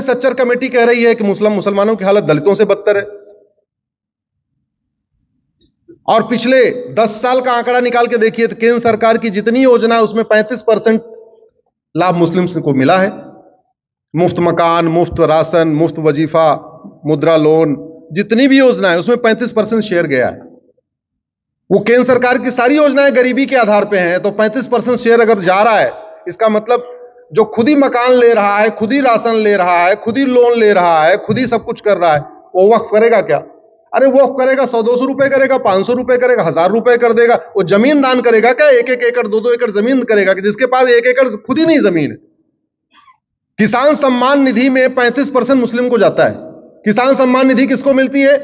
Sachar committee कह रही है कि मुसलमानों की हालत दलितों से बदतर है। और पिछले 10 साल का आंकड़ा निकाल के देखिए तो केंद्र सरकार की जितनी योजना है उसमें 35% लाभ मुस्लिम्स को मिला है। मुफ्त मकान, मुफ्त राशन, मुफ्त वजीफा, मुद्रा लोन, जितनी भी योजना है उसमें 35% शेयर गया है। वो केंद्र सरकार की सारी योजनाएं गरीबी के आधार पे हैं, तो 35% शेयर अगर जा रहा है, इसका मतलब जो खुद ही मकान ले रहा है, खुद ही राशन ले रहा है, खुद ही लोन ले रहा है, खुद ही सब कुछ कर रहा है, वो वक्फ करेगा क्या? अरे वक्फ करेगा 100-200 रुपए करेगा, 500 रुपए करेगा, 1000 रुपए कर देगा। वो जमीन दान करेगा क्या? 1-1 एकड़ 2-2 एकड़ जमीन करेगा कि जिसके पास 1 एकड़ खुद ही नहीं जमीन है। किसान सम्मान निधि में 35% मुस्लिम को जाता है। किसान सम्मान निधि किसको मिलती है?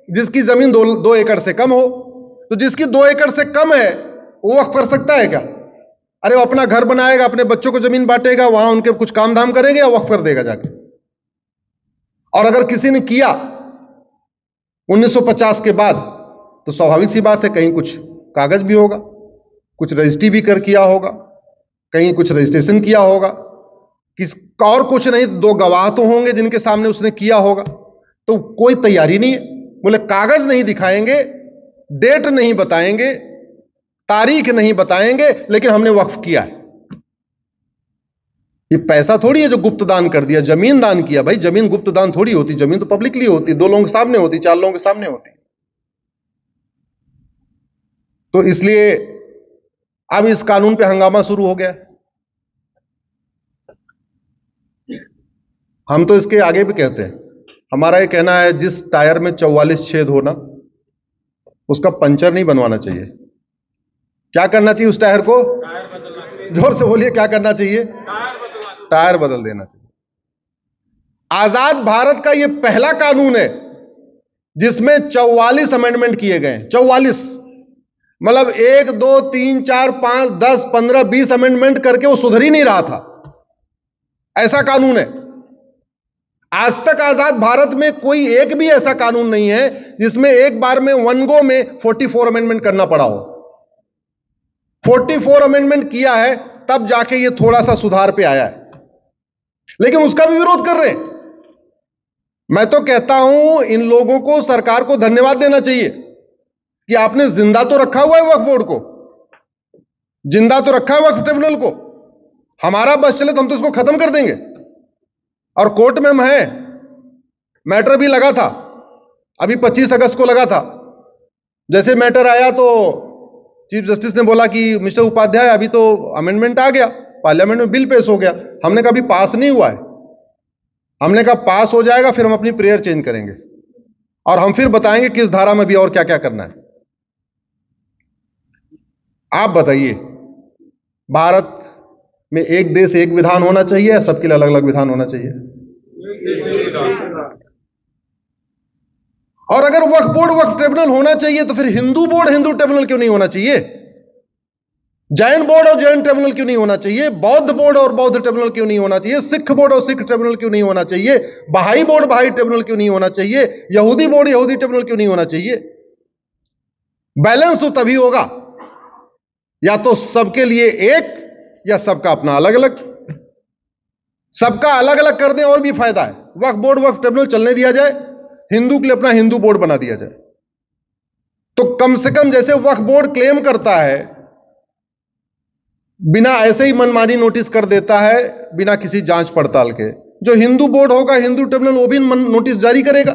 जिसकी जमीन 2 एकड़ से कम हो। तो जिसकी 2 एकड़ से कम है वो वक्फ कर सकता है क्या? अरे वो अपना घर बनाएगा, अपने बच्चों को जमीन बांटेगा, वहां उनके कुछ काम धाम करेंगे या वक्फ कर देगा जाके? और अगर किसी ने किया 1950 के बाद तो स्वाभाविक सी बात है कहीं कुछ कागज भी होगा, कुछ रजिस्ट्री भी कर किया होगा, कहीं कुछ रजिस्ट्रेशन किया होगा, किस और कुछ नहीं 2 गवाह तो होंगे जिनके सामने उसने किया होगा। तो कोई तैयारी नहीं है। बोले कागज नहीं दिखाएंगे, डेट नहीं बताएंगे, तारीख नहीं बताएंगे, लेकिन हमने वक्फ किया है। ये पैसा थोड़ी है जो गुप्त दान कर दिया, जमीन दान किया। भाई जमीन गुप्त दान थोड़ी होती, जमीन तो पब्लिकली होती, 2 लोगों के सामने होती, 4 लोगों के सामने होती। तो इसलिए अब इस कानून पे हंगामा शुरू हो गया। हम तो इसके आगे भी कहते हैं, हमारा ये कहना है जिस टायर में 44 छेद होना उसका पंचर नहीं बनवाना चाहिए। क्या करना चाहिए उस टायर को? जोर से बोलिए, क्या करना चाहिए? टायर बदल देना चाहिए। आजाद भारत का यह पहला कानून है जिसमें 44 अमेंडमेंट किए गए। 44 मतलब 1 2 3 4 5 10 15 20 अमेंडमेंट करके वो सुधर ही नहीं रहा था। ऐसा कानून है। आज तक आजाद भारत में कोई एक भी ऐसा कानून नहीं है जिसमें एक बार में वन गो में 44 अमेंडमेंट करना पड़ा हो। 44 अमेंडमेंट किया है तब जाके ये थोड़ा सा सुधार पे आया है, लेकिन उसका भी विरोध कर रहे हैं। मैं तो कहता हूं इन लोगों को, सरकार को धन्यवाद देना चाहिए कि आपने जिंदा तो रखा हुआ है वक्फ बोर्ड को, जिंदा तो रखा है वक्फ ट्रिब्यूनल को। हमारा बस चले तो हम तो इसको खत्म कर देंगे। और कोर्ट में हम हैं, मैटर भी लगा था, अभी 25 अगस्त को लगा था। जैसे मैटर आया तो चीफ जस्टिस ने बोला कि मिस्टर उपाध्याय अभी तो अमेंडमेंट आ गया, पार्लियामेंट में बिल पेश हो गया। हमने कहा अभी पास नहीं हुआ है। हमने कहा पास हो जाएगा फिर हम अपनी प्रेयर चेंज करेंगे और हम फिर बताएंगे किस धारा में भी और क्या क्या करना है। आप बताइए, भारत में एक देश एक विधान होना चाहिए या सबके लिए अलग अलग विधान होना चाहिए? और अगर वक्फ बोर्ड वक्फ ट्रिब्यूनल होना चाहिए तो फिर हिंदू बोर्ड हिंदू ट्रिब्यूनल क्यों नहीं होना चाहिए? जैन बोर्ड और जैन ट्रिब्यूनल क्यों नहीं होना चाहिए? बौद्ध बोर्ड और बौद्ध ट्रिब्यूनल क्यों नहीं होना चाहिए? सिख बोर्ड और सिख ट्रिब्यूनल क्यों नहीं होना चाहिए? बहाई बोर्ड बहाई ट्रिब्यूनल क्यों नहीं होना चाहिए? यहूदी बोर्ड यहूदी ट्रिब्यूनल क्यों नहीं होना चाहिए? बैलेंस तो तभी होगा, या तो सबके लिए एक या सबका अपना अलग अलग। सबका अलग अलग कर दें और भी फायदा है। वक्फ बोर्ड वक्फ ट्रिब्यूनल चलने दिया जाए, हिंदू के लिए अपना हिंदू बोर्ड बना दिया जाए। तो कम से कम जैसे वक्फ बोर्ड क्लेम करता है, बिना ऐसे ही मनमानी नोटिस कर देता है बिना किसी जांच पड़ताल के, जो हिंदू बोर्ड होगा हिंदू ट्रिब्यूनल वो भी नोटिस जारी करेगा।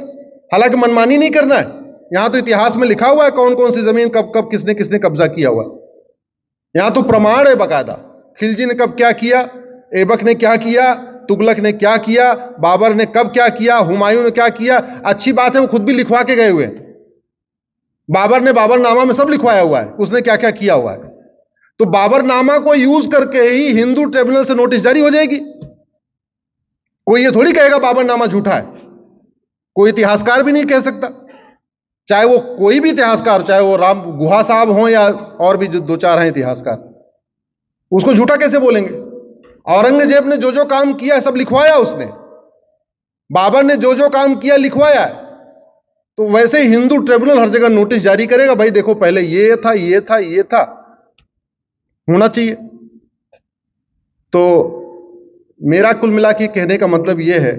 हालांकि मनमानी नहीं करना है। यहां तो इतिहास में लिखा हुआ है कौन कौन सी जमीन कब कब किसने किसने कब्जा किया हुआ। यहां तो प्रमाण है बकायदा, खिलजी ने कब क्या किया, ऐबक ने क्या किया, तुगलक ने क्या किया, बाबर ने कब क्या किया, हुमायूं ने क्या किया। अच्छी बात है वो खुद भी लिखवा के गए हुए हैं। बाबर ने बाबरनामा में सब लिखवाया हुआ है उसने क्या क्या किया हुआ है। तो बाबरनामा को यूज करके ही हिंदू ट्रिब्यूनल से नोटिस जारी हो जाएगी। कोई ये थोड़ी कहेगा बाबरनामा झूठा है, कोई इतिहासकार भी नहीं कह सकता, चाहे वो कोई भी इतिहासकार, चाहे वो राम गुहा साहब हों या और भी जो 2-4 हैं इतिहासकार, उसको झूठा कैसे बोलेंगे? औरंगजेब ने जो जो काम किया सब लिखवाया उसने, बाबर ने जो जो काम किया लिखवाया है। तो वैसे ही हिंदू ट्रिब्यूनल हर जगह नोटिस जारी करेगा, भाई देखो पहले ये था ये था ये था, होना चाहिए। तो मेरा कुल मिला के कहने का मतलब यह है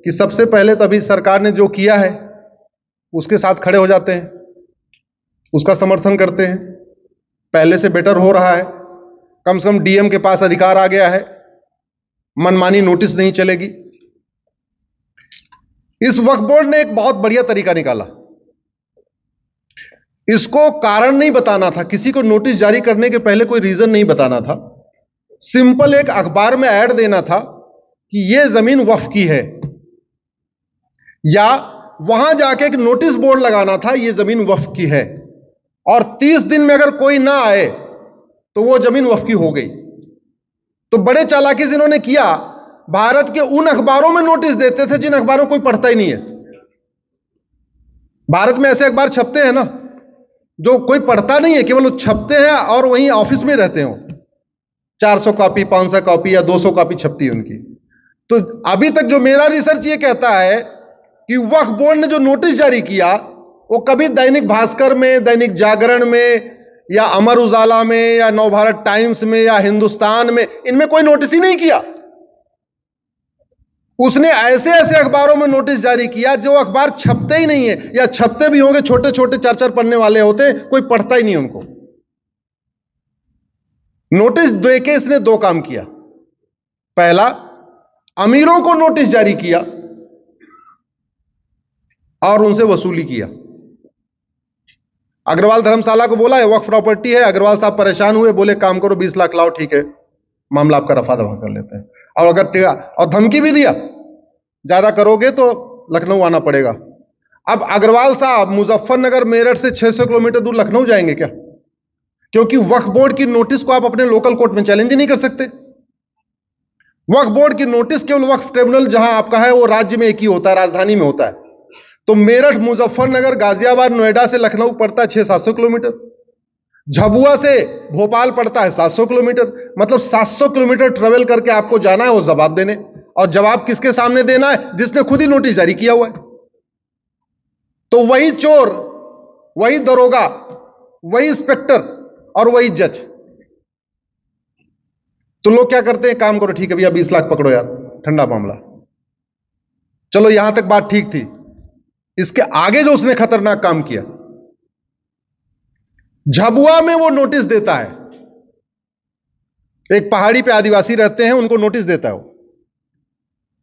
कि सबसे पहले तो अभी सरकार ने जो किया है उसके साथ खड़े हो जाते हैं, उसका समर्थन करते हैं, पहले से बेटर हो रहा है, कम से कम डीएम के पास अधिकार आ गया है, मनमानी नोटिस नहीं चलेगी। इस वक्फ बोर्ड ने एक बहुत बढ़िया तरीका निकाला। इसको कारण नहीं बताना था, किसी को नोटिस जारी करने के पहले कोई रीजन नहीं बताना था, सिंपल एक अखबार में ऐड देना था कि यह जमीन वक्फ की है, या वहां जाके एक नोटिस बोर्ड लगाना था यह जमीन वक्फ की है, और 30 दिन में अगर कोई ना आए तो वो जमीन वक्फ की हो गई। तो बड़े चालाकी से इन्होंने किया, भारत के उन अखबारों में नोटिस देते थे जिन अखबारों को कोई पढ़ता ही नहीं है। भारत में ऐसे अखबार छपते हैं ना जो कोई पढ़ता नहीं है, केवल वो छपते हैं और वहीं ऑफिस में रहते हो, 400 कॉपी 500 कॉपी या 200 कॉपी छपती है उनकी। तो अभी तक जो मेरा रिसर्च ये कहता है कि वक्फ बोर्ड ने जो नोटिस जारी किया वो कभी दैनिक भास्कर में, दैनिक जागरण में, या अमर उजाला में, या नवभारत टाइम्स में, या हिंदुस्तान में, इनमें कोई नोटिस ही नहीं किया। उसने ऐसे ऐसे अखबारों में नोटिस जारी किया जो अखबार छपते ही नहीं है, या छपते भी होंगे छोटे छोटे 4-4 पढ़ने वाले होते, कोई पढ़ता ही नहीं उनको। नोटिस देके इसने दो काम किया। पहला, अमीरों को नोटिस जारी किया और उनसे वसूली किया। अग्रवाल धर्मशाला को बोला है वक्फ प्रॉपर्टी है, अग्रवाल साहब परेशान हुए, बोले काम करो 20 लाख लाओ, ठीक है मामला आपका रफा दफा कर लेते हैं। और अगर और धमकी भी दिया ज्यादा करोगे तो लखनऊ आना पड़ेगा। अब अग्रवाल साहब मुजफ्फरनगर मेरठ से 600 किलोमीटर दूर लखनऊ जाएंगे क्या? क्योंकि वक्फ बोर्ड की नोटिस को आप अपने लोकल कोर्ट में चैलेंज नहीं कर सकते। वक्फ बोर्ड की नोटिस केवल वक्फ ट्रिब्यूनल जहां आपका है वो राज्य में एक ही होता है, राजधानी में होता है। तो मेरठ, मुजफ्फरनगर, गाजियाबाद, नोएडा से लखनऊ पड़ता है 600-700 किलोमीटर, झाबुआ से भोपाल पड़ता है 700 किलोमीटर। मतलब 700 किलोमीटर ट्रेवल करके आपको जाना है वो जवाब देने, और जवाब किसके सामने देना है? जिसने खुद ही नोटिस जारी किया हुआ है। तो वही चोर, वही दरोगा, वही इंस्पेक्टर और वही जज। तो लोग क्या करते हैं, काम करो ठीक है भैया 20 लाख पकड़ो यार, ठंडा मामला। चलो यहां तक बात ठीक थी। इसके आगे जो उसने खतरनाक काम किया, झाबुआ में वो नोटिस देता है, एक पहाड़ी पे आदिवासी रहते हैं, उनको नोटिस देता है वो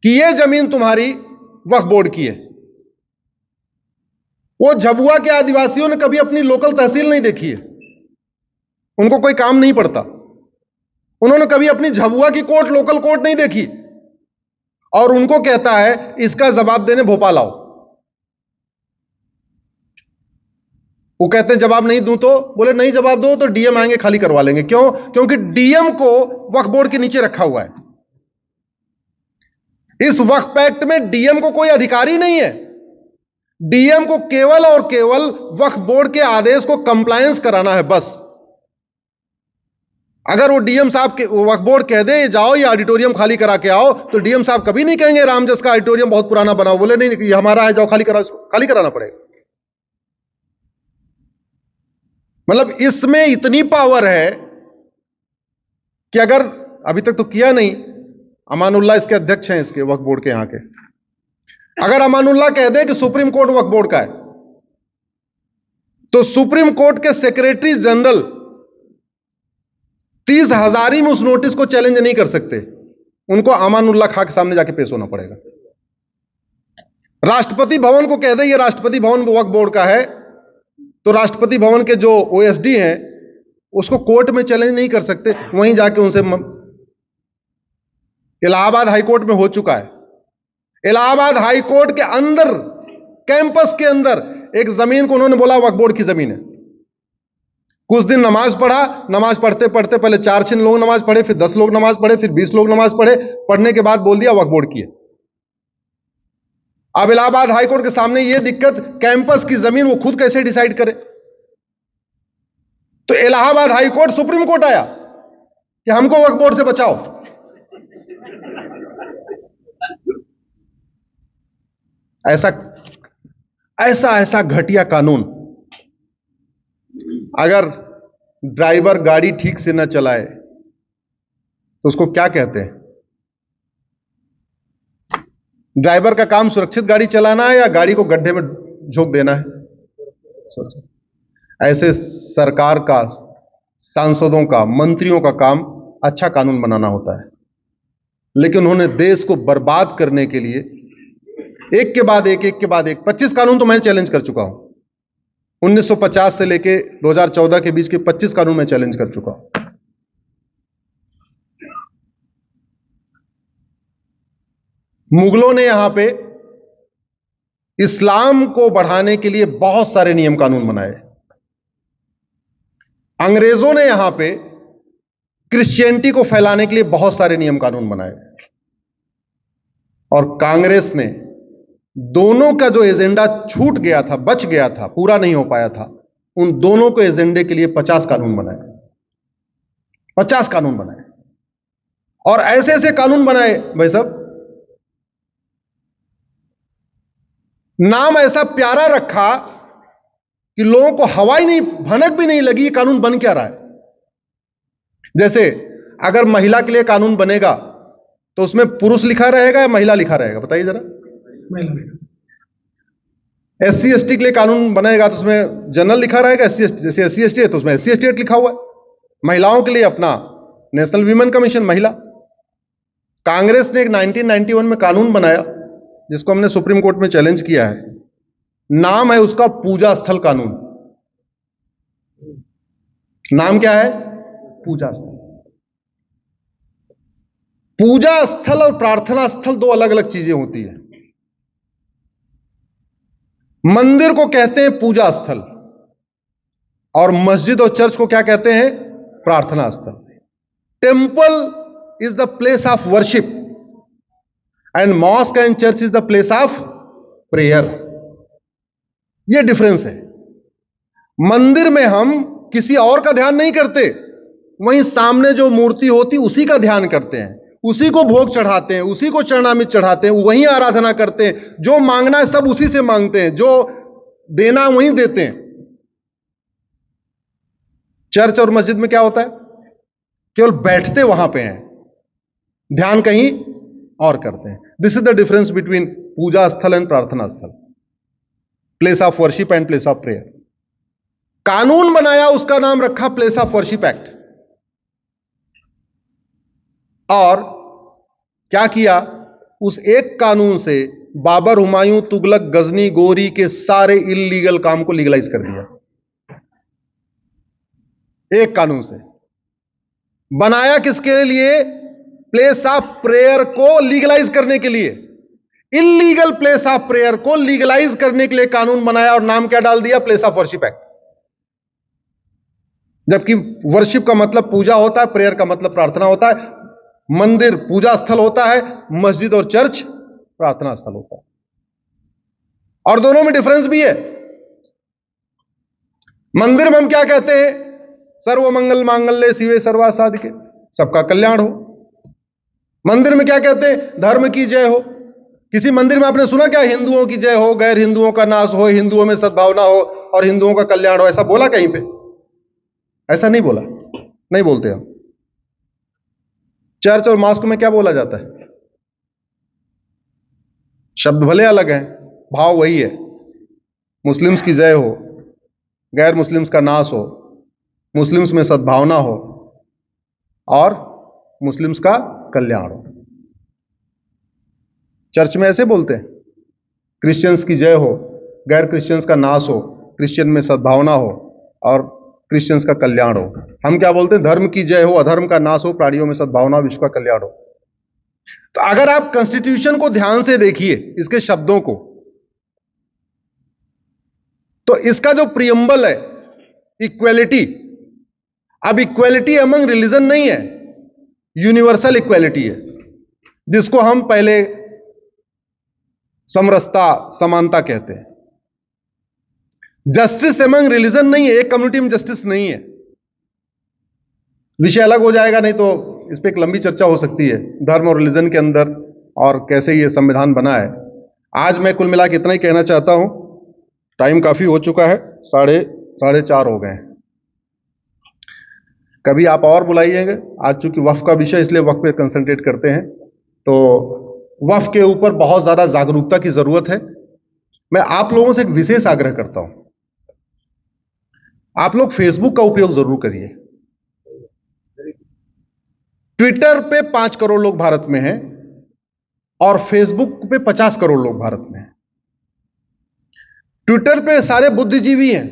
कि ये जमीन तुम्हारी वक्फ बोर्ड की है। वो झाबुआ के आदिवासियों ने कभी अपनी लोकल तहसील नहीं देखी है, उनको कोई काम नहीं पड़ता, उन्होंने कभी अपनी झाबुआ की कोर्ट, लोकल कोर्ट नहीं देखी, और उनको कहता है इसका जवाब देने भोपाल आओ। वो कहते हैं जवाब नहीं दूं तो, बोले नहीं जवाब दो तो डीएम आएंगे खाली करवा लेंगे। क्यों? क्योंकि डीएम को वक्फ बोर्ड के नीचे रखा हुआ है। इस वक्फ एक्ट में डीएम को कोई अधिकार ही नहीं है। डीएम को केवल और केवल वक्फ बोर्ड के आदेश को कंप्लायंस कराना है बस। अगर वो डीएम साहब के वक्फ बोर्ड कह दे जाओ ये ऑडिटोरियम खाली करा के आओ, तो डीएम साहब कभी नहीं कहेंगे रामजस का ऑडिटोरियम बहुत पुराना बनाओ, बोले नहीं ये हमारा है जाओ खाली कराओ, खाली कराना पड़ेगा। मतलब इसमें इतनी पावर है कि अगर अभी तक तो किया नहीं, अमानुल्लाह इसके अध्यक्ष हैं इसके वक्फ बोर्ड के यहां के, अगर अमानुल्लाह कह दे कि सुप्रीम कोर्ट वक्फ बोर्ड का है, तो सुप्रीम कोर्ट के सेक्रेटरी जनरल 30 हजारी में उस नोटिस को चैलेंज नहीं कर सकते, उनको अमानुल्लाह खां के सामने जाके पेश होना पड़ेगा। राष्ट्रपति भवन को कह दे ये राष्ट्रपति भवन वक्फ बोर्ड का है, तो राष्ट्रपति भवन के जो ओएसडी हैं उसको कोर्ट में चैलेंज नहीं कर सकते, वहीं जाके उनसे इलाहाबाद हाईकोर्ट में हो चुका है। इलाहाबाद हाईकोर्ट के अंदर, कैंपस के अंदर एक जमीन को उन्होंने बोला वक्फ बोर्ड की जमीन है। कुछ दिन नमाज पढ़ा, नमाज पढ़ते पढ़ते पहले 4 लोग नमाज पढ़े, फिर 10 लोग नमाज पढ़े, फिर 20 लोग नमाज पढ़े, पढ़ने के बाद बोल दिया वक्फ बोर्ड की है। अब इलाहाबाद हाईकोर्ट के सामने यह दिक्कत, कैंपस की जमीन वो खुद कैसे डिसाइड करे? तो इलाहाबाद हाईकोर्ट सुप्रीम कोर्ट आया कि हमको वक्फ बोर्ड से बचाओ। ऐसा ऐसा ऐसा घटिया कानून। अगर ड्राइवर गाड़ी ठीक से न चलाए तो उसको क्या कहते हैं? ड्राइवर का काम सुरक्षित गाड़ी चलाना है या गाड़ी को गड्ढे में झोंक देना है? सोचो। ऐसे सरकार का, सांसदों का, मंत्रियों का काम अच्छा कानून बनाना होता है, लेकिन उन्होंने देश को बर्बाद करने के लिए एक के बाद एक 25 कानून तो मैं चैलेंज कर चुका हूं। 1950 से लेके 2014 के बीच के 25 कानून मैं चैलेंज कर चुका हूं। मुगलों ने यहां पे इस्लाम को बढ़ाने के लिए बहुत सारे नियम कानून बनाए। अंग्रेजों ने यहां पे क्रिश्चियनिटी को फैलाने के लिए बहुत सारे नियम कानून बनाए। और कांग्रेस ने दोनों का जो एजेंडा छूट गया था, बच गया था, पूरा नहीं हो पाया था, उन दोनों को एजेंडे के लिए 50 कानून बनाए। 50 कानून बनाए और ऐसे ऐसे कानून बनाए भाई साहब, नाम ऐसा प्यारा रखा कि लोगों को हवा ही नहीं, भनक भी नहीं लगी ये कानून बन क्या रहा है। जैसे अगर महिला के लिए कानून बनेगा तो उसमें पुरुष लिखा रहेगा या महिला लिखा रहेगा? बताइए जरा। एससी एसटी के लिए कानून बनेगा तो उसमें जनरल लिखा रहेगा, एससी एसटी, जैसे एससी एसटी है तो उसमें एससी एसटी एक्ट लिखा हुआ है। महिलाओं के लिए अपना नेशनल वीमेन कमीशन महिला। कांग्रेस ने एक 1991 में कानून बनाया जिसको हमने सुप्रीम कोर्ट में चैलेंज किया है, नाम है उसका पूजा स्थल कानून। नाम क्या है? पूजा स्थल। पूजा स्थल और प्रार्थना स्थल दो अलग अलग चीजें होती है। मंदिर को कहते हैं पूजा स्थल और मस्जिद और चर्च को क्या कहते हैं? प्रार्थना स्थल। Temple is the place of worship and mosque and church is the place of prayer. यह डिफरेंस है। मंदिर में हम किसी और का ध्यान नहीं करते, वहीं सामने जो मूर्ति होती उसी का ध्यान करते हैं, उसी को भोग चढ़ाते हैं, उसी को चरणामृत चढ़ाते हैं, वहीं आराधना करते हैं। जो मांगना है सब उसी से मांगते हैं, जो देना वहीं देते हैं। चर्च और मस्जिद में क्या होता है? केवल बैठते वहां पे हैं, ध्यान कहीं और करते हैं। This is the difference between puja sthal and prarthana sthal, place of worship and place of prayer. कानून बनाया, उसका नाम रखा प्लेस ऑफ वर्शिप एक्ट। और क्या किया? उस एक कानून से बाबर, हुमायूं, तुगलक, गजनी, गोरी के सारे इल्लीगल काम को लीगलाइज कर दिया। एक कानून से बनाया। किसके लिए? प्लेस ऑफ प्रेयर को लीगलाइज करने के लिए। इल्लीगल प्लेस ऑफ प्रेयर को लीगलाइज करने के लिए कानून बनाया और नाम क्या डाल दिया? Place of worship act. जबकि वर्शिप का मतलब पूजा होता है, प्रेयर का मतलब प्रार्थना होता है। मंदिर पूजा स्थल होता है, मस्जिद और चर्च प्रार्थना स्थल होता है। और दोनों में डिफरेंस भी है। मंदिर में हम क्या कहते हैं? सर्व मंगल मांगल्ये शिवे सर्वा साधिके, सबका कल्याण हो। मंदिर में क्या कहते हैं? धर्म की जय हो। किसी मंदिर में आपने सुना क्या हिंदुओं की जय हो, गैर हिंदुओं का नाश हो, हिंदुओं में सद्भावना हो और हिंदुओं का कल्याण हो? ऐसा बोला कहीं पे? ऐसा नहीं बोला, नहीं बोलते हम। चर्च और मॉस्क में क्या बोला जाता है? शब्द भले अलग हैं, भाव वही है। मुस्लिम्स की जय हो, गैर मुस्लिम्स का नाश हो, मुस्लिम्स में सद्भावना हो और मुस्लिम्स का कल्याण हो। चर्च में ऐसे बोलते हैं। क्रिश्चियंस की जय हो, गैर क्रिश्चियंस का नाश हो, क्रिश्चियन में सद्भावना हो और क्रिश्चियंस का कल्याण हो। हम क्या बोलते हैं? धर्म की जय हो, अधर्म का नाश हो, प्राणियों में सद्भावना, विश्व का कल्याण हो। तो अगर आप कॉन्स्टिट्यूशन को ध्यान से देखिए, इसके शब्दों को, तो इसका जो प्रियम्बल है इक्वेलिटी, अब इक्वेलिटी अमंग रिलीजन नहीं है, यूनिवर्सल इक्वेलिटी है, जिसको हम पहले समरसता, समानता कहते हैं। जस्टिस अमंग रिलीजन नहीं है, एक कम्युनिटी में जस्टिस नहीं है। विषय अलग हो जाएगा, नहीं तो इस पर एक लंबी चर्चा हो सकती है, धर्म और रिलीजन के अंदर और कैसे ये संविधान बना है। आज मैं कुल मिला के इतना ही कहना चाहता हूं, टाइम काफी हो चुका है, साढ़े चार हो गए हैं। कभी आप और बुलाइएगा। आज चूंकि वक्फ का विषय, इसलिए वक्फ पे कंसंट्रेट करते हैं। तो वक्फ के ऊपर बहुत ज्यादा जागरूकता की जरूरत है। मैं आप लोगों से एक विशेष आग्रह करता हूं, आप लोग फेसबुक का उपयोग जरूर करिए। ट्विटर पे 5 करोड़ लोग भारत में हैं और फेसबुक पे 50 करोड़ लोग भारत में हैं। ट्विटर पे सारे बुद्धिजीवी हैं,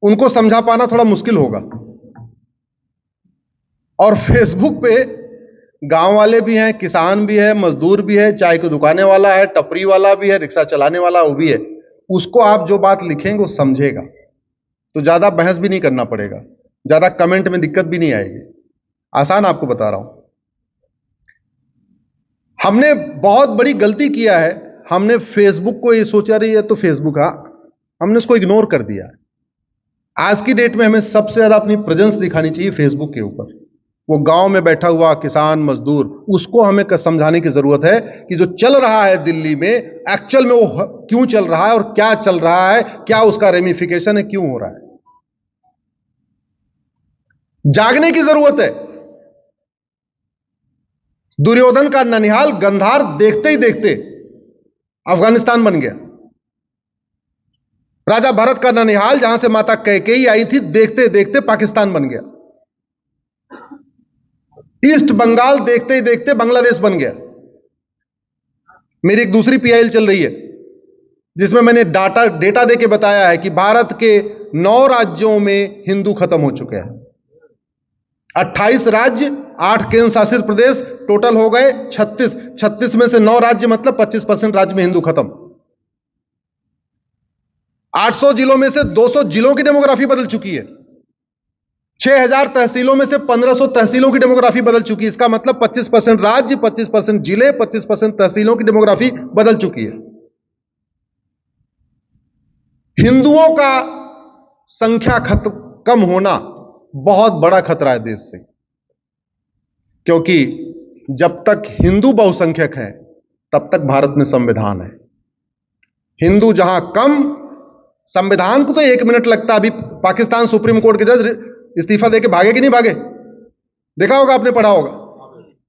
उनको समझा पाना थोड़ा मुश्किल होगा। और फेसबुक पे गांव वाले भी हैं, किसान भी है, मजदूर भी है, चाय की दुकानें वाला है, टपरी वाला भी है, रिक्शा चलाने वाला वो भी है। उसको आप जो बात लिखेंगे वो समझेगा, तो ज्यादा बहस भी नहीं करना पड़ेगा, ज्यादा कमेंट में दिक्कत भी नहीं आएगी। आसान आपको बता रहा हूं। हमने बहुत बड़ी गलती किया है, हमने फेसबुक को ये सोचा रही है तो फेसबुक, हमने उसको इग्नोर कर दिया। आज की डेट में हमें सबसे ज्यादा अपनी प्रेजेंस दिखानी चाहिए फेसबुक के ऊपर। वो गांव में बैठा हुआ किसान मजदूर, उसको हमें समझाने की जरूरत है कि जो चल रहा है दिल्ली में, एक्चुअल में वो क्यों चल रहा है और क्या चल रहा है, क्या उसका रेमिफिकेशन है, क्यों हो रहा है। जागने की जरूरत है। दुर्योधन का ननिहाल गंधार देखते ही देखते अफगानिस्तान बन गया। राजा भरत का ननिहाल, जहां से माता कैकेयी आई थी, देखते देखते पाकिस्तान बन गया। ईस्ट बंगाल देखते ही देखते बांग्लादेश बन गया। मेरी एक दूसरी पीआईएल चल रही है जिसमें मैंने डेटा देके बताया है कि भारत के 9 राज्यों में हिंदू खत्म हो चुके हैं। 28 राज्य, 8 केंद्र शासित प्रदेश, टोटल हो गए 36। 36 में से 9 राज्य, मतलब 25% राज्य में हिंदू खत्म। 800 जिलों में से 200 जिलों की डेमोग्राफी बदल चुकी है। 6000 तहसीलों में से 1500 तहसीलों की डेमोग्राफी बदल चुकी है। इसका मतलब 25% राज्य, 25% जिले, 25% तहसीलों की डेमोग्राफी बदल चुकी है। हिंदुओं का संख्या कम होना बहुत बड़ा खतरा है देश से, क्योंकि जब तक हिंदू बहुसंख्यक है तब तक भारत में संविधान है। हिंदू जहां कम, संविधान को तो 1 मिनट लगता। अभी पाकिस्तान सुप्रीम कोर्ट के जज इस्तीफा देके भागे कि नहीं भागे, देखा होगा आपने, पढ़ा होगा।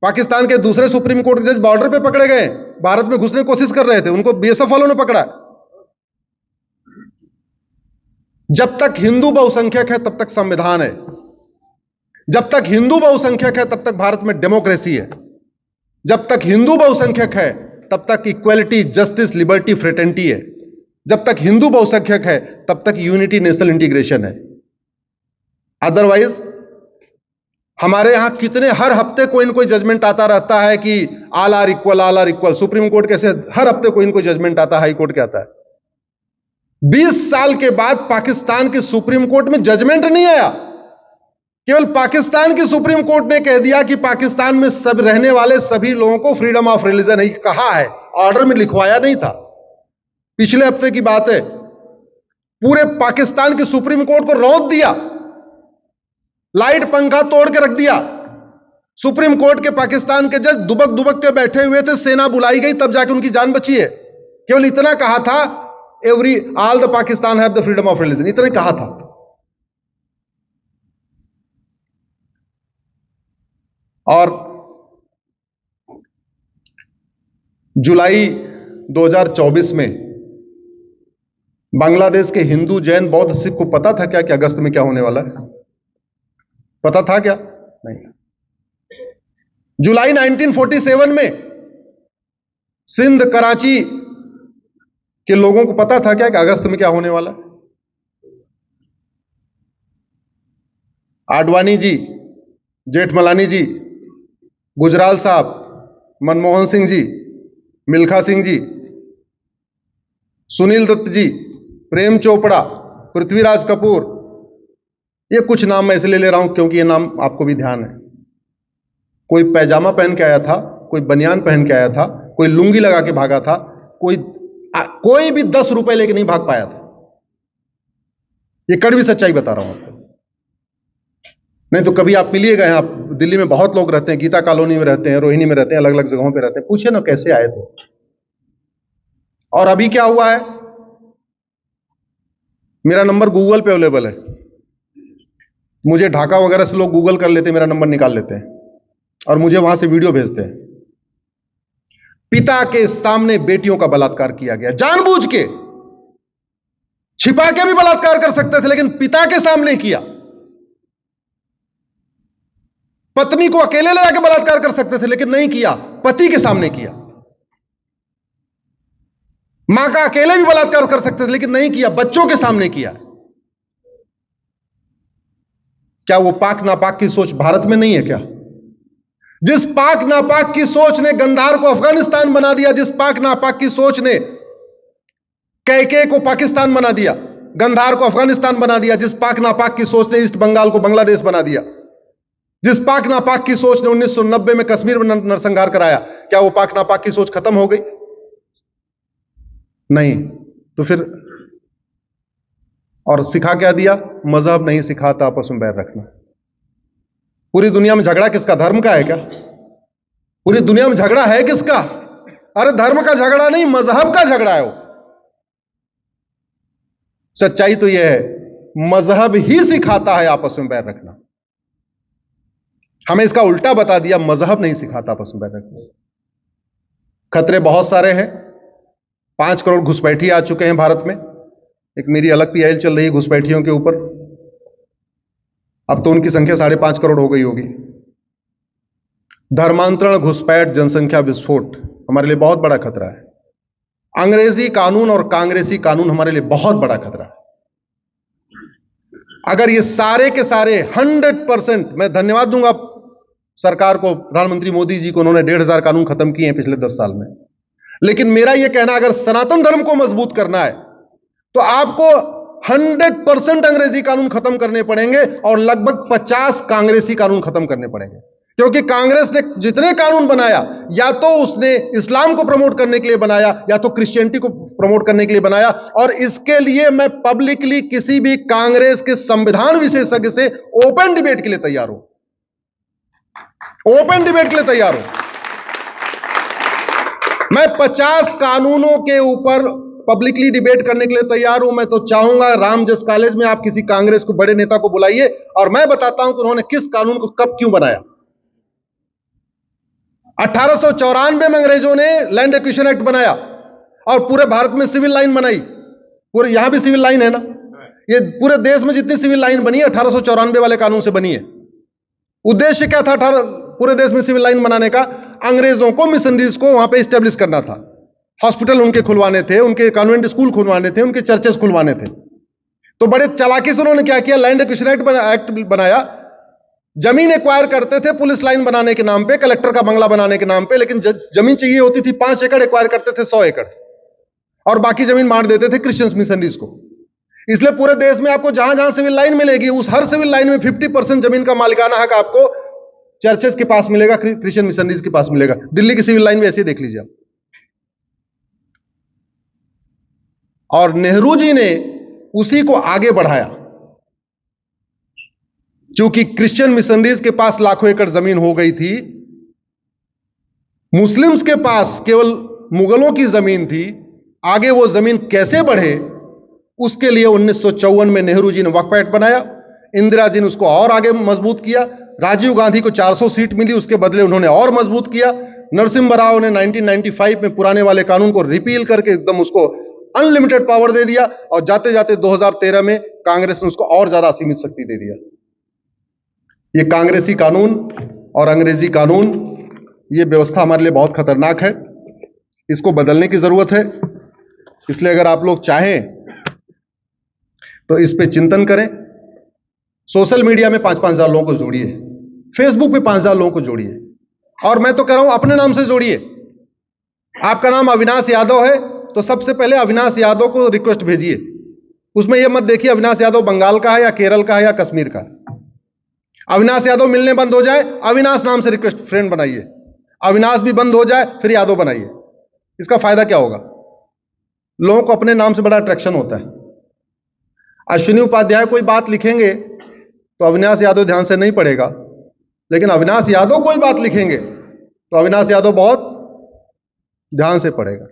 पाकिस्तान के दूसरे सुप्रीम कोर्ट के जज बॉर्डर पे पकड़े गए, भारत में घुसने की कोशिश कर रहे थे, उनको बीएसएफ वालों ने पकड़ा। जब तक हिंदू बहुसंख्यक है तब तक संविधान है। जब तक हिंदू बहुसंख्यक है तब तक भारत में डेमोक्रेसी है। जब तक हिंदू बहुसंख्यक है तब तक इक्वलिटी, जस्टिस, लिबर्टी, फ्रेटर्निटी है। जब तक हिंदू बहुसंख्यक है तब तक यूनिटी, नेशनल इंटीग्रेशन है। अदरवाइज हमारे यहां कितने, हर हफ्ते कोई न कोई जजमेंट आता रहता है कि all are equal, all are equal. Supreme court कैसे हर हफ्ते कोई न कोई जजमेंट आता है, हाई कोर्ट के आता है। 20 साल के बाद पाकिस्तान की सुप्रीम कोर्ट में जजमेंट नहीं आया। केवल पाकिस्तान की सुप्रीम कोर्ट ने कह दिया कि पाकिस्तान में सब रहने वाले सभी लोगों को फ्रीडम ऑफ रिलीजन है, कहा है, ऑर्डर में लिखवाया नहीं था। पिछले हफ्ते की बात है, पूरे पाकिस्तान की सुप्रीम कोर्ट को रौंद दिया, लाइट पंखा तोड़ के रख दिया। सुप्रीम कोर्ट के पाकिस्तान के जज दुबक दुबक के बैठे हुए थे, सेना बुलाई गई तब जाके उनकी जान बची है। केवल इतना कहा था, all the Pakistan have the freedom of religion, इतना कहा था। और जुलाई 2024 में बांग्लादेश के हिंदू, जैन, बौद्ध, सिख को पता था क्या कि अगस्त में क्या होने वाला है? पता था क्या? नहीं। जुलाई 1947 में सिंध, कराची के लोगों को पता था क्या कि अगस्त में क्या होने वाला है? आडवाणी जी, जेठमलानी जी, गुजराल साहब, मनमोहन सिंह जी, मिल्खा सिंह जी, सुनील दत्त जी, प्रेम चोपड़ा, पृथ्वीराज कपूर, ये कुछ नाम मैं इसलिए ले रहा हूं क्योंकि ये नाम आपको भी ध्यान है। कोई पैजामा पहन के आया था, कोई बनियान पहन के आया था, कोई लुंगी लगा के भागा था, कोई भी 10 रुपए लेके नहीं भाग पाया था। ये कड़वी सच्चाई बता रहा हूं आपको। नहीं तो कभी आप मिलिएगा, यहां दिल्ली में बहुत लोग रहते हैं, गीता कॉलोनी में रहते हैं, रोहिणी में रहते हैं, अलग अलग जगहों पे रहते हैं, पूछे ना कैसे आए थे। और अभी क्या हुआ है, मेरा नंबर गूगल पे अवेलेबल है। मुझे ढाका वगैरह से लोग गूगल कर लेते हैं, मेरा नंबर निकाल लेते हैं और मुझे वहां से वीडियो भेजते हैं। पिता के सामने बेटियों का बलात्कार किया गया, जानबूझ के। छिपा के भी बलात्कार कर सकते थे, लेकिन पिता के सामने किया। पत्नी को अकेले ले जाकर बलात्कार कर सकते थे, लेकिन नहीं किया, पति के सामने किया। मां का अकेले भी बलात्कार कर सकते थे, लेकिन नहीं किया, बच्चों के सामने किया। क्या वो पाक नापाक की सोच भारत में नहीं है क्या? जिस पाक नापाक की सोच ने गंधार को अफगानिस्तान बना दिया, जिस पाक नापाक की सोच ने कैके को पाकिस्तान बना दिया, गंधार को अफगानिस्तान बना दिया, जिस पाक नापाक की सोच ने ईस्ट बंगाल को बांग्लादेश बना दिया, जिस पाक नापाक की सोच ने 1990 में कश्मीर में नरसंहार कराया, क्या वो पाक नापाक की सोच खत्म हो गई? नहीं। तो फिर और सिखा क्या दिया? मजहब नहीं सिखाता आपस में बैर रखना। पूरी दुनिया में झगड़ा किसका? धर्म का है क्या? पूरी दुनिया में झगड़ा है किसका? अरे धर्म का झगड़ा नहीं, मजहब का झगड़ा है वो। सच्चाई तो यह है, मजहब ही सिखाता है आपस में बैर रखना। हमें इसका उल्टा बता दिया, मजहब नहीं सिखाता आपस में बैर रखना। खतरे बहुत सारे हैं। 5 करोड़ घुसपैठी आ चुके हैं भारत में। एक मेरी अलग पीआईएल चल रही है घुसपैठियों के ऊपर। अब तो उनकी संख्या 5.5 करोड़ हो गई होगी। धर्मांतरण, घुसपैठ, जनसंख्या विस्फोट हमारे लिए बहुत बड़ा खतरा है। अंग्रेजी कानून और कांग्रेसी कानून हमारे लिए बहुत बड़ा खतरा है। अगर ये सारे के सारे 100%, मैं धन्यवाद दूंगा सरकार को, प्रधानमंत्री मोदी जी को, उन्होंने 1,500 कानून खत्म किए हैं पिछले 10 साल में। लेकिन मेरा यह कहना, अगर सनातन धर्म को मजबूत करना है तो आपको 100% अंग्रेजी कानून खत्म करने पड़ेंगे और लगभग 50 कांग्रेसी कानून खत्म करने पड़ेंगे। क्योंकि कांग्रेस ने जितने कानून बनाया, या तो उसने इस्लाम को प्रमोट करने के लिए बनाया, या तो क्रिश्चियनिटी को प्रमोट करने के लिए बनाया। और इसके लिए मैं पब्लिकली किसी भी कांग्रेस के संविधान विशेषज्ञ से ओपन डिबेट के लिए तैयार हूं। ओपन डिबेट के लिए तैयार हूं। मैं 50 कानूनों के ऊपर पब्लिकली डिबेट करने के लिए तैयार हूं। मैं तो चाहूंगा राम जस कॉलेज में आप किसी कांग्रेस को बड़े नेता को बुलाइए और मैं बताता हूं कि उन्होंने किस कानून को कब क्यों बनाया। 1894 में अंग्रेजों ने लैंड एक्विजिशन एक्ट बनाया और पूरे भारत में सिविल लाइन बनाई। पूरे यहां भी सिविल लाइन है ना, ये पूरे देश में जितनी सिविल लाइन बनी है 1894 वाले कानून से बनी है। उद्देश्य क्या था पूरे देश में सिविल लाइन बनाने का? अंग्रेजों को, मिशनरीज को वहां पे स्टेब्लिश करना था। हॉस्पिटल उनके खुलवाने थे, उनके कॉन्वेंट स्कूल खुलवाने थे, उनके चर्चेस खुलवाने थे। तो बड़े चालाकी से उन्होंने क्या किया? लैंड एक्विजिशन एक्ट बनाया। जमीन एक्वायर करते थे पुलिस लाइन बनाने के नाम पे, कलेक्टर का बंगला बनाने के नाम पे, लेकिन जमीन चाहिए होती थी 5 एकड़, एक्वायर करते थे 100 एकड़ और बाकी जमीन बांट देते थे क्रिश्चियन मिशनरीज को। इसलिए पूरे देश में आपको जहां जहां सिविल लाइन मिलेगी, उस हर सिविल लाइन में 50% जमीन का मालिकाना हक आपको चर्चेस के पास मिलेगा, क्रिश्चियन मिशनरीज के पास मिलेगा। दिल्ली की सिविल लाइन में ऐसे ही देख लीजिए। और नेहरू जी ने उसी को आगे बढ़ाया। क्योंकि क्रिश्चियन मिशनरीज के पास लाखों एकड़ जमीन हो गई थी, मुस्लिम्स के पास केवल मुगलों की जमीन थी। आगे वो जमीन कैसे बढ़े, उसके लिए 1954 में नेहरू जी ने वक्फ एक्ट बनाया। इंदिरा जी ने उसको और आगे मजबूत किया। राजीव गांधी को 400 सीट मिली, उसके बदले उन्होंने और मजबूत किया। नरसिम्हा राव ने 1995 में पुराने वाले कानून को रिपील करके एकदम उसको अनलिमिटेड पावर दे दिया और जाते जाते 2013 में कांग्रेस ने उसको और ज्यादा असीमित शक्ति दे दिया। ये कांग्रेसी कानून और अंग्रेजी कानून, ये व्यवस्था हमारे लिए बहुत खतरनाक है। इसको बदलने की जरूरत है। इसलिए अगर आप लोग चाहें तो इस पे चिंतन करें। सोशल मीडिया में 5-5 हजार लोगों को जोड़िए, फेसबुक पे 5 हजार लोगों को जोड़िए, और मैं तो कह रहा हूं अपने नाम से जोड़िए। आपका नाम अविनाश यादव है तो सबसे पहले अविनाश यादव को रिक्वेस्ट भेजिए। उसमें यह मत देखिए अविनाश यादव बंगाल का है या केरल का है या कश्मीर का है। अविनाश यादव मिलने बंद हो जाए, अविनाश नाम से रिक्वेस्ट फ्रेंड बनाइए। अविनाश भी बंद हो जाए, फिर यादव बनाइए। इसका फायदा क्या होगा? लोगों को अपने नाम से बड़ा अट्रैक्शन होता है। अश्विनी उपाध्याय कोई बात लिखेंगे तो अविनाश यादव ध्यान से नहीं पढ़ेगा, लेकिन अविनाश यादव कोई बात लिखेंगे तो अविनाश यादव बहुत ध्यान से पढ़ेगा।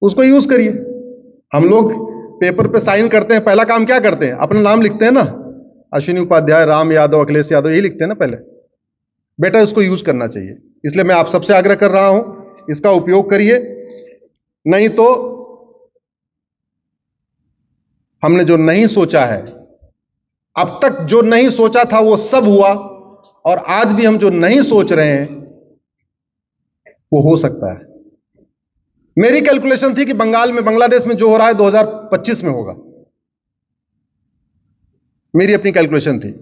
उसको यूज करिए। हम लोग पेपर पे साइन करते हैं, पहला काम क्या करते हैं? अपना नाम लिखते हैं ना, अश्विनी उपाध्याय, राम यादव, अखिलेश यादव, यही लिखते हैं ना पहले। बेटा उसको यूज करना चाहिए। इसलिए मैं आप सबसे आग्रह कर रहा हूं इसका उपयोग करिए, नहीं तो हमने जो नहीं सोचा है, अब तक जो नहीं सोचा था वो सब हुआ, और आज भी हम जो नहीं सोच रहे हैं वो हो सकता है। मेरी कैलकुलेशन थी कि बंगाल में, बांग्लादेश में जो हो रहा है 2025 में होगा, मेरी अपनी कैलकुलेशन थी।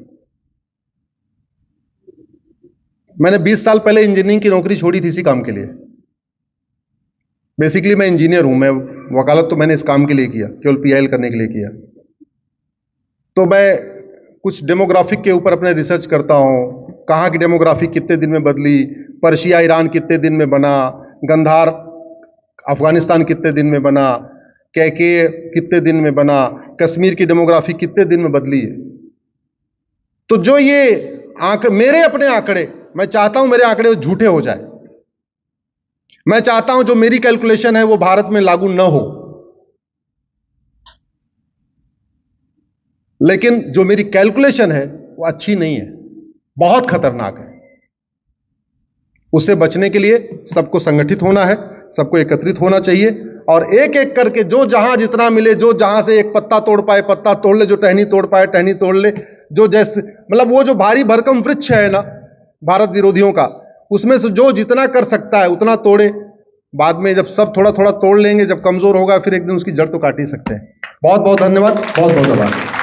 मैंने 20 साल पहले इंजीनियरिंग की नौकरी छोड़ी थी इसी काम के लिए। बेसिकली मैं इंजीनियर हूं, मैं वकालत तो मैंने इस काम के लिए किया, केवल पीआईएल करने के लिए किया। तो मैं कुछ डेमोग्राफिक के ऊपर अपने रिसर्च करता हूं, कहाँ की डेमोग्राफी कितने दिन में बदली, पर्शिया ईरान कितने दिन में बना, गंधार अफगानिस्तान कितने दिन में बना, कैके कितने दिन में बना, कश्मीर की डेमोग्राफी कितने दिन में बदली है। तो जो ये मेरे अपने आंकड़े, मैं चाहता हूं मेरे आंकड़े झूठे हो जाए। मैं चाहता हूं जो मेरी कैलकुलेशन है वो भारत में लागू न हो, लेकिन जो मेरी कैलकुलेशन है वो अच्छी नहीं है, बहुत खतरनाक है। उससे बचने के लिए सबको संगठित होना है, सबको एकत्रित होना चाहिए, और एक एक करके जो जहां जितना मिले, जो जहां से एक पत्ता तोड़ पाए पत्ता तोड़ ले, जो टहनी तोड़ पाए टहनी तोड़ ले, जो जैसे मतलब वो जो भारी भरकम वृक्ष है ना भारत विरोधियों का, उसमें से जो जितना कर सकता है उतना तोड़े। बाद में जब सब थोड़ा थोड़ा तोड़ लेंगे, जब कमजोर होगा फिर एक दिन उसकी जड़ तो काट ही सकते हैं। बहुत बहुत धन्यवाद, बहुत बहुत आभार।